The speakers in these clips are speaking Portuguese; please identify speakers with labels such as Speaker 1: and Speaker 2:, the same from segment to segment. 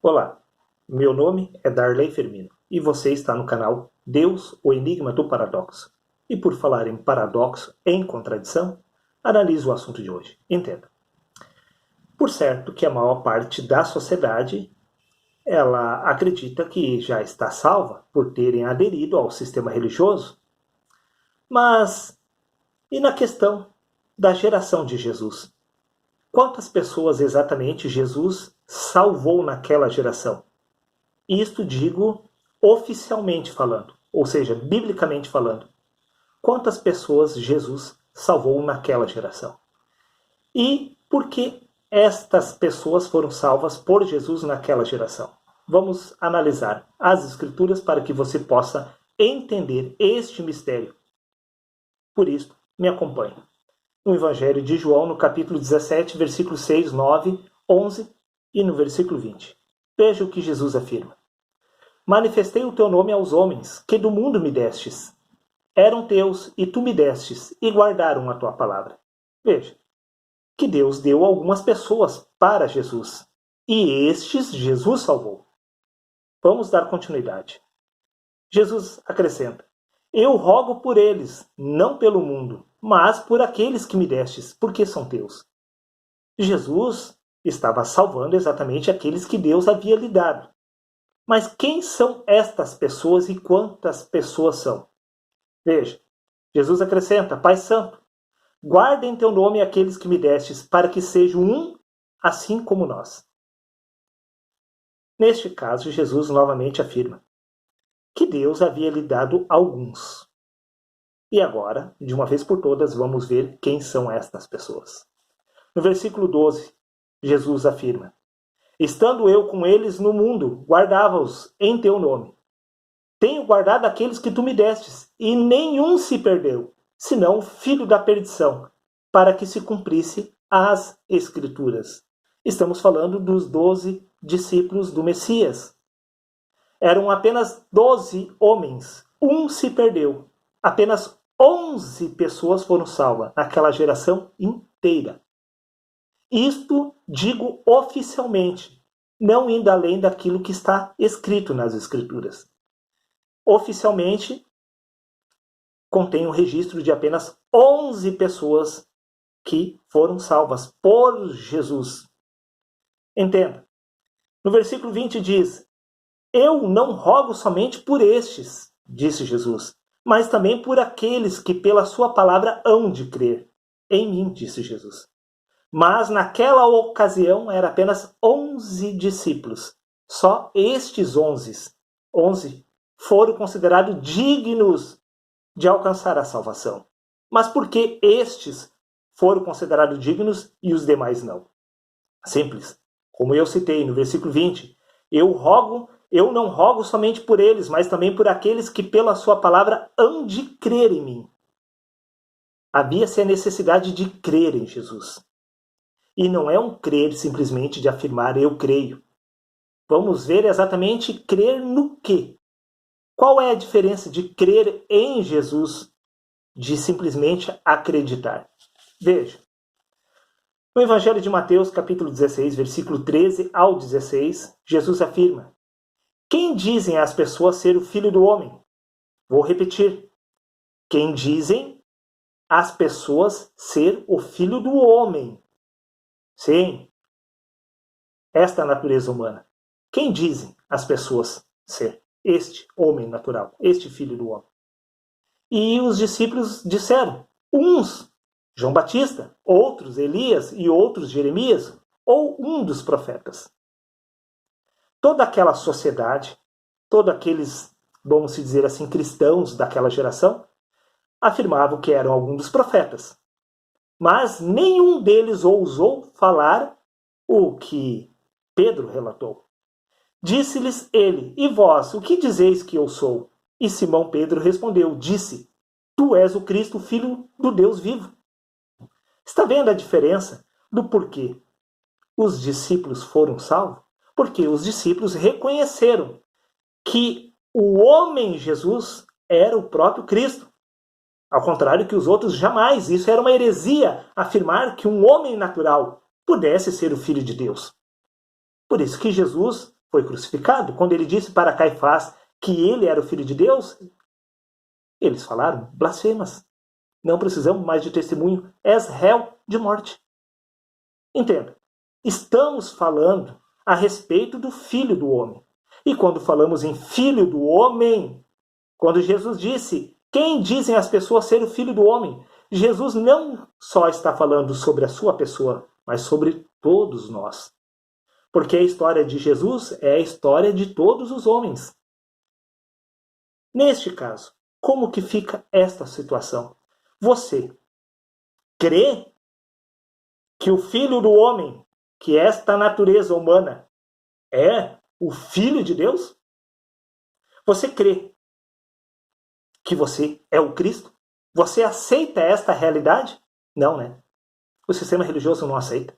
Speaker 1: Olá, meu nome é Darley Firmino e você está no canal Deus, o Enigma do Paradoxo. E por falar em paradoxo, em contradição, analise o assunto de hoje. Entenda. Por certo que a maior parte da sociedade ela acredita que já está salva por terem aderido ao sistema religioso, mas e na questão da geração de Jesus? Quantas pessoas exatamente Jesus salvou naquela geração? Isto digo oficialmente falando, ou seja, biblicamente falando. Quantas pessoas Jesus salvou naquela geração? E por que estas pessoas foram salvas por Jesus naquela geração? Vamos analisar as Escrituras para que você possa entender este mistério. Por isso, me acompanhe. No Evangelho de João, no capítulo 17, versículos 6, 9, 11 e no versículo 20. Veja o que Jesus afirma. Manifestei o teu nome aos homens, que do mundo me destes. Eram teus, e tu me destes, e guardaram a tua palavra. Veja, que Deus deu algumas pessoas para Jesus, e estes Jesus salvou. Vamos dar continuidade. Jesus acrescenta, eu rogo por eles, não pelo mundo, mas por aqueles que me destes, porque são teus. Jesus estava salvando exatamente aqueles que Deus havia lhe dado. Mas quem são estas pessoas e quantas pessoas são? Veja, Jesus acrescenta, Pai Santo, guarda em teu nome aqueles que me destes, para que sejam um, assim como nós. Neste caso, Jesus novamente afirma que Deus havia lhe dado alguns. E agora, de uma vez por todas, vamos ver quem são estas pessoas. No versículo 12, Jesus afirma, estando eu com eles no mundo, guardava-os em teu nome. Tenho guardado aqueles que tu me destes, e nenhum se perdeu, senão o filho da perdição, para que se cumprisse as Escrituras. Estamos falando dos 12 discípulos do Messias. Eram apenas 12 homens, um se perdeu. Apenas 11 pessoas foram salvas naquela geração inteira. Isto digo oficialmente, não indo além daquilo que está escrito nas Escrituras. Oficialmente, contém um registro de apenas 11 pessoas que foram salvas por Jesus. Entenda. No versículo 20 diz, eu não rogo somente por estes, disse Jesus, mas também por aqueles que pela sua palavra hão de crer. Em mim, disse Jesus. Mas naquela ocasião eram apenas 11 discípulos. Só estes 11 foram considerados dignos de alcançar a salvação. Mas por que estes foram considerados dignos e os demais não? Simples. Como eu citei no versículo 20, eu não rogo somente por eles, mas também por aqueles que pela sua palavra hão de crer em mim. Havia-se a necessidade de crer em Jesus. E não é um crer simplesmente de afirmar eu creio. Vamos ver exatamente crer no quê? Qual é a diferença de crer em Jesus de simplesmente acreditar? Veja. No Evangelho de Mateus, capítulo 16, versículo 13 ao 16, Jesus afirma, quem dizem as pessoas ser o Filho do Homem? Vou repetir. Quem dizem as pessoas ser o Filho do Homem? Sim, esta é a natureza humana. Quem dizem as pessoas ser este homem natural, este Filho do Homem? E os discípulos disseram, uns João Batista, outros Elias e outros Jeremias, ou um dos profetas. Toda aquela sociedade, todos aqueles, vamos dizer assim, cristãos daquela geração, afirmavam que eram alguns dos profetas. Mas nenhum deles ousou falar o que Pedro relatou. Disse-lhes ele, e vós, o que dizeis que eu sou? E Simão Pedro respondeu, disse, tu és o Cristo, filho do Deus vivo. Está vendo a diferença do porquê os discípulos foram salvos? Porque os discípulos reconheceram que o homem Jesus era o próprio Cristo. Ao contrário que os outros jamais. Isso era uma heresia afirmar que um homem natural pudesse ser o Filho de Deus. Por isso que Jesus foi crucificado. Quando ele disse para Caifás que ele era o Filho de Deus, eles falaram: blasfemas. Não precisamos mais de testemunho. És réu de morte. Entenda. Estamos falando a respeito do Filho do Homem. E quando falamos em Filho do Homem, quando Jesus disse: quem dizem as pessoas ser o Filho do Homem? Jesus não só está falando sobre a sua pessoa, mas sobre todos nós. Porque a história de Jesus é a história de todos os homens. Neste caso, como que fica esta situação? Você crê que o Filho do Homem, que esta natureza humana, é o Filho de Deus? Você crê que você é o Cristo? Você aceita esta realidade? Não, né? O sistema religioso não aceita.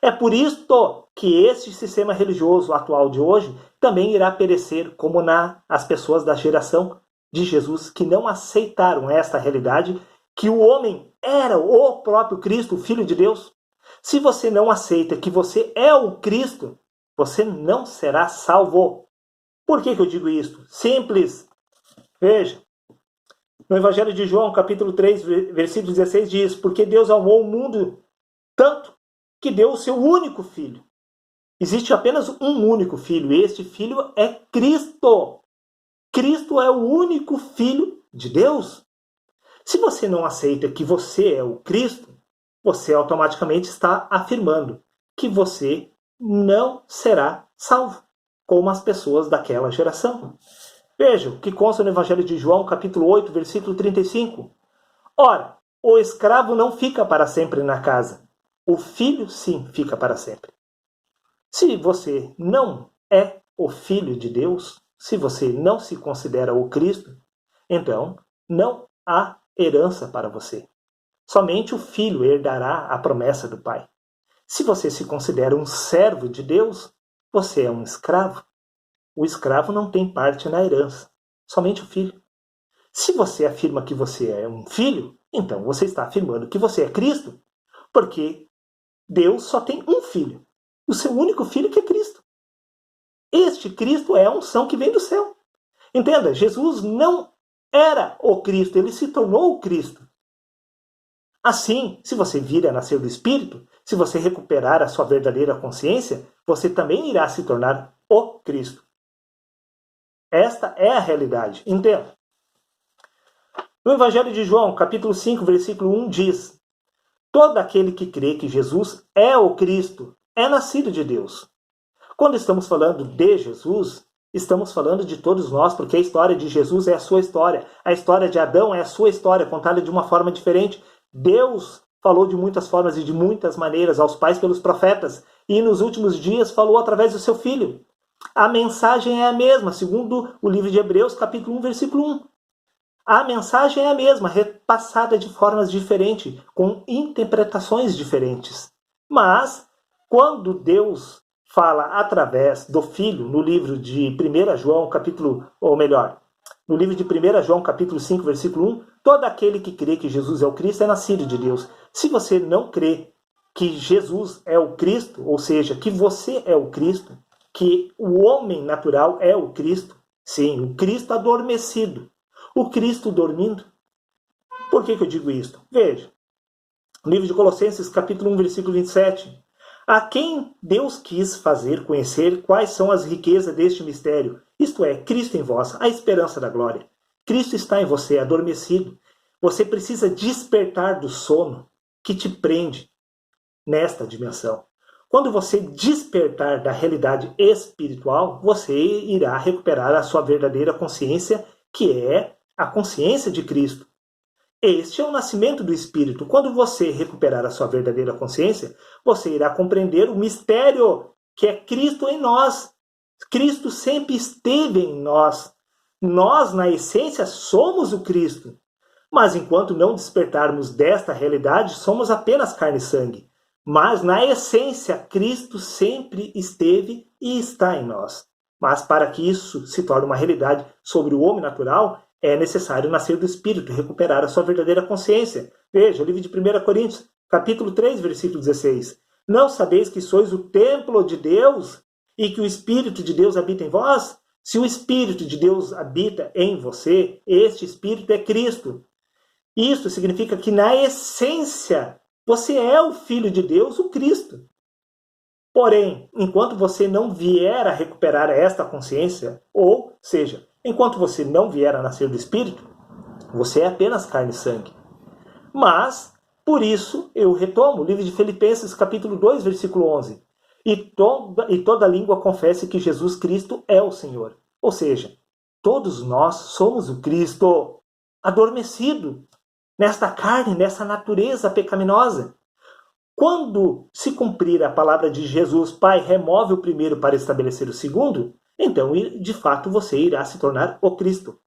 Speaker 1: É por isto que este sistema religioso atual de hoje também irá perecer, como as pessoas da geração de Jesus que não aceitaram esta realidade, que o homem era o próprio Cristo, o Filho de Deus. Se você não aceita que você é o Cristo, você não será salvo. Por que eu digo isso? Simples. Veja, no Evangelho de João, capítulo 3, versículo 16, diz: porque Deus amou o mundo tanto que deu o seu único filho. Existe apenas um único filho, e este filho é Cristo. Cristo é o único Filho de Deus. Se você não aceita que você é o Cristo, você automaticamente está afirmando que você não será salvo, como as pessoas daquela geração. Veja o que consta no Evangelho de João, capítulo 8, versículo 35. Ora, o escravo não fica para sempre na casa. O filho, sim, fica para sempre. Se você não é o Filho de Deus, se você não se considera o Cristo, então não há herança para você. Somente o Filho herdará a promessa do Pai. Se você se considera um servo de Deus, você é um escravo. O escravo não tem parte na herança, somente o filho. Se você afirma que você é um filho, então você está afirmando que você é Cristo, porque Deus só tem um filho, o seu único filho, que é Cristo. Este Cristo é a unção que vem do céu. Entenda, Jesus não era o Cristo, ele se tornou o Cristo. Assim, se você vir a nascer do Espírito, se você recuperar a sua verdadeira consciência, você também irá se tornar o Cristo. Esta é a realidade. Entenda. No Evangelho de João, capítulo 5, versículo 1 diz: todo aquele que crê que Jesus é o Cristo é nascido de Deus. Quando estamos falando de Jesus, estamos falando de todos nós, porque a história de Jesus é a sua história. A história de Adão é a sua história, contada de uma forma diferente. Deus falou de muitas formas e de muitas maneiras aos pais pelos profetas, e nos últimos dias falou através do seu Filho. A mensagem é a mesma, segundo o livro de Hebreus, capítulo 1, versículo 1. A mensagem é a mesma, repassada de formas diferentes, com interpretações diferentes. Mas, quando Deus fala através do Filho, no livro de 1 João, no livro de 1 João, capítulo 5, versículo 1, todo aquele que crê que Jesus é o Cristo é nascido de Deus. Se você não crê que Jesus é o Cristo, ou seja, que você é o Cristo, que o homem natural é o Cristo, sim, o Cristo adormecido, o Cristo dormindo. Por que eu digo isso? Veja, no livro de Colossenses, capítulo 1, versículo 27. A quem Deus quis fazer conhecer quais são as riquezas deste mistério, isto é, Cristo em vós, a esperança da glória. Cristo está em você, adormecido. Você precisa despertar do sono que te prende nesta dimensão. Quando você despertar da realidade espiritual, você irá recuperar a sua verdadeira consciência, que é a consciência de Cristo. Este é o nascimento do Espírito. Quando você recuperar a sua verdadeira consciência, você irá compreender o mistério que é Cristo em nós. Cristo sempre esteve em nós. Nós, na essência, somos o Cristo. Mas enquanto não despertarmos desta realidade, somos apenas carne e sangue. Mas, na essência, Cristo sempre esteve e está em nós. Mas, para que isso se torne uma realidade sobre o homem natural, é necessário nascer do Espírito, recuperar a sua verdadeira consciência. Veja, o livro de 1 Coríntios, capítulo 3, versículo 16. Não sabeis que sois o templo de Deus e que o Espírito de Deus habita em vós? Se o Espírito de Deus habita em você, este Espírito é Cristo. Isso significa que na essência você é o Filho de Deus, o Cristo. Porém, enquanto você não vier a recuperar esta consciência, ou seja, enquanto você não vier a nascer do Espírito, você é apenas carne e sangue. Mas, por isso, eu retomo o livro de Filipenses, capítulo 2, versículo 11. E toda língua confesse que Jesus Cristo é o Senhor. Ou seja, todos nós somos o Cristo adormecido nesta carne, nessa natureza pecaminosa. Quando se cumprir a palavra de Jesus, Pai, remove o primeiro para estabelecer o segundo, então, de fato, você irá se tornar o Cristo.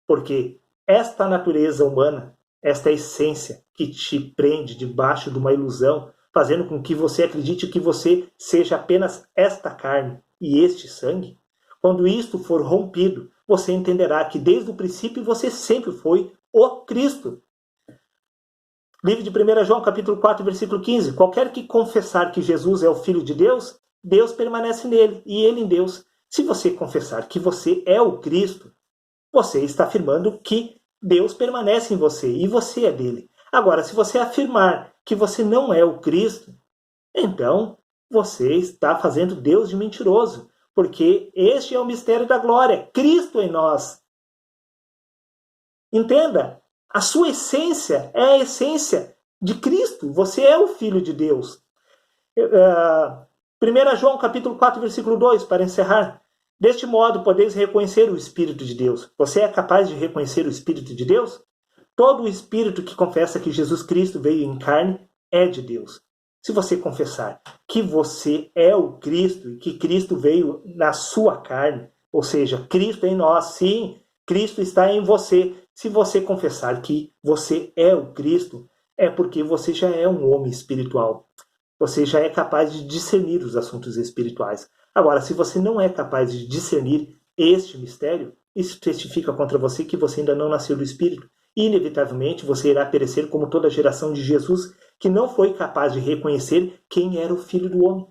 Speaker 1: Porque esta natureza humana, esta essência que te prende debaixo de uma ilusão, fazendo com que você acredite que você seja apenas esta carne e este sangue, quando isto for rompido, você entenderá que desde o princípio você sempre foi o Cristo. Livro de 1 João, capítulo 4, versículo 15. Qualquer que confessar que Jesus é o Filho de Deus, Deus permanece nele e ele em Deus. Se você confessar que você é o Cristo, você está afirmando que Deus permanece em você e você é dele. Agora, se você afirmar que você não é o Cristo, então você está fazendo Deus de mentiroso, porque este é o mistério da glória, Cristo em nós. Entenda, a sua essência é a essência de Cristo, você é o Filho de Deus. 1 João capítulo 4, versículo 2, para encerrar. Deste modo, podeis reconhecer o Espírito de Deus. Você é capaz de reconhecer o Espírito de Deus? Todo o Espírito que confessa que Jesus Cristo veio em carne é de Deus. Se você confessar que você é o Cristo e que Cristo veio na sua carne, ou seja, Cristo em nós, sim, Cristo está em você. Se você confessar que você é o Cristo, é porque você já é um homem espiritual. Você já é capaz de discernir os assuntos espirituais. Agora, se você não é capaz de discernir este mistério, isso testifica contra você que você ainda não nasceu do Espírito. E, inevitavelmente, você irá perecer como toda a geração de Jesus, que não foi capaz de reconhecer quem era o Filho do Homem.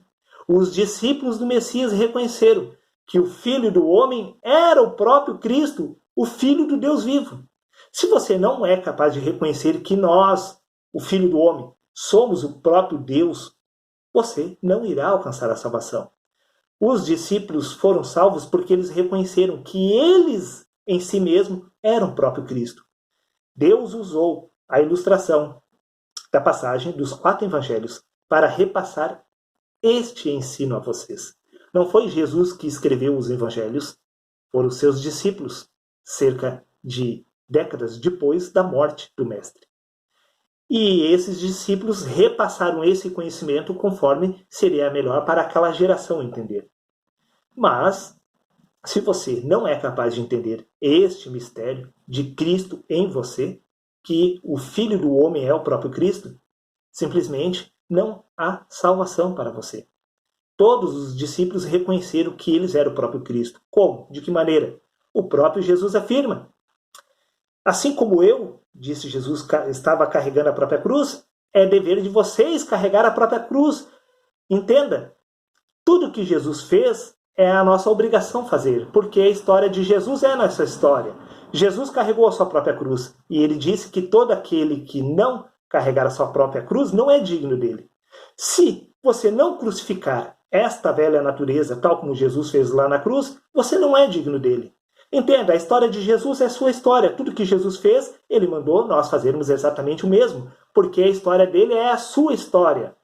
Speaker 1: Os discípulos do Messias reconheceram que o Filho do Homem era o próprio Cristo, o Filho do Deus vivo. Se você não é capaz de reconhecer que nós, o Filho do Homem, somos o próprio Deus, você não irá alcançar a salvação. Os discípulos foram salvos porque eles reconheceram que eles, em si mesmos, eram o próprio Cristo. Deus usou a ilustração da passagem dos 4 evangelhos para repassar este ensino a vocês. Não foi Jesus que escreveu os evangelhos, foram os seus discípulos, cerca de décadas depois da morte do Mestre. E esses discípulos repassaram esse conhecimento conforme seria melhor para aquela geração entender. Mas, se você não é capaz de entender este mistério de Cristo em você, que o Filho do Homem é o próprio Cristo, simplesmente não há salvação para você. Todos os discípulos reconheceram que eles eram o próprio Cristo. Como? De que maneira? O próprio Jesus afirma. Assim como eu, disse Jesus, estava carregando a própria cruz, é dever de vocês carregar a própria cruz. Entenda, tudo que Jesus fez é a nossa obrigação fazer, porque a história de Jesus é a nossa história. Jesus carregou a sua própria cruz e ele disse que todo aquele que não carregar a sua própria cruz não é digno dele. Se você não crucificar esta velha natureza, tal como Jesus fez lá na cruz, você não é digno dele. Entenda, a história de Jesus é sua história. Tudo que Jesus fez, ele mandou nós fazermos exatamente o mesmo, porque a história dele é a sua história.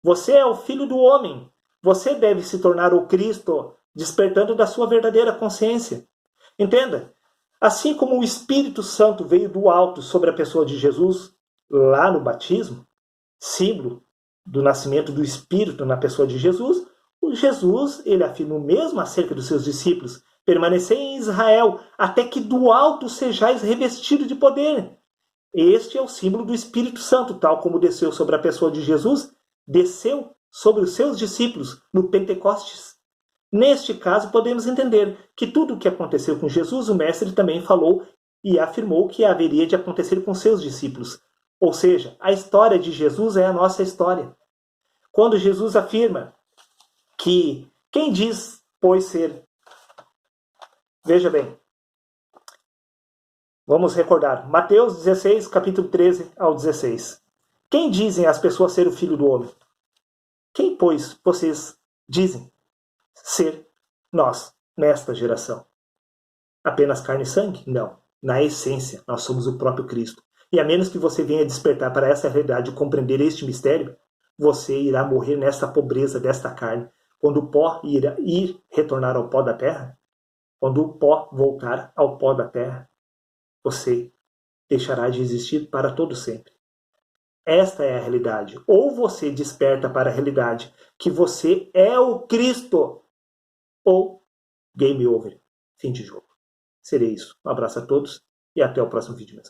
Speaker 1: Você é o Filho do Homem. Você deve se tornar o Cristo, despertando da sua verdadeira consciência. Entenda, assim como o Espírito Santo veio do alto sobre a pessoa de Jesus, lá no batismo, símbolo do nascimento do Espírito na pessoa de Jesus, o Jesus, ele afirma o mesmo acerca dos seus discípulos. Permanecei em Israel, até que do alto sejais revestido de poder. Este é o símbolo do Espírito Santo, tal como desceu sobre a pessoa de Jesus, desceu sobre os seus discípulos no Pentecostes. Neste caso, podemos entender que tudo o que aconteceu com Jesus, o Mestre também falou e afirmou que haveria de acontecer com seus discípulos. Ou seja, a história de Jesus é a nossa história. Quando Jesus afirma que Quem diz, pois, ser? Veja bem. Vamos recordar. Mateus 16, capítulo 13 ao 16. Quem dizem as pessoas ser o Filho do Homem? Quem, pois, vocês dizem ser nós, nesta geração? Apenas carne e sangue? Não. Na essência, nós somos o próprio Cristo. E a menos que você venha despertar para essa realidade e compreender este mistério, você irá morrer nessa pobreza desta carne. Quando o pó ir retornar ao pó da terra, quando o pó voltar ao pó da terra, você deixará de existir para todo sempre. Esta é a realidade. Ou você desperta para a realidade que você é o Cristo, ou game over. Fim de jogo. Seria isso. Um abraço a todos e até o próximo vídeo.